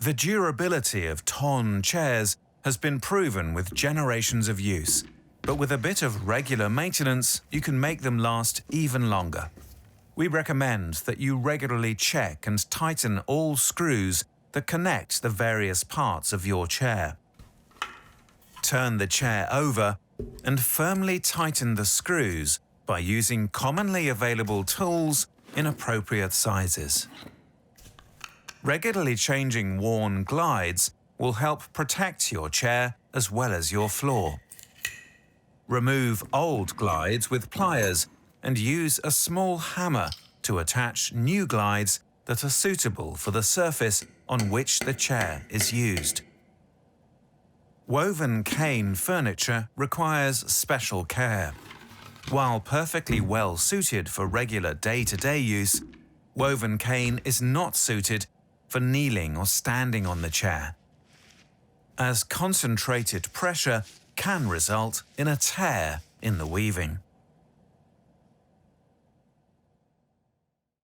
The durability of Ton chairs has been proven with generations of use, but with a bit of regular maintenance, you can make them last even longer. We recommend that you regularly check and tighten all screws that connect the various parts of your chair. Turn the chair over and firmly tighten the screws by using commonly available tools in appropriate sizes. Regularly changing worn glides will help protect your chair as well as your floor. Remove old glides with pliers and use a small hammer to attach new glides that are suitable for the surface on which the chair is used. Woven cane furniture requires special care. While perfectly well suited for regular day-to-day use, woven cane is not suited for kneeling or standing on the chair, as concentrated pressure can result in a tear in the weaving.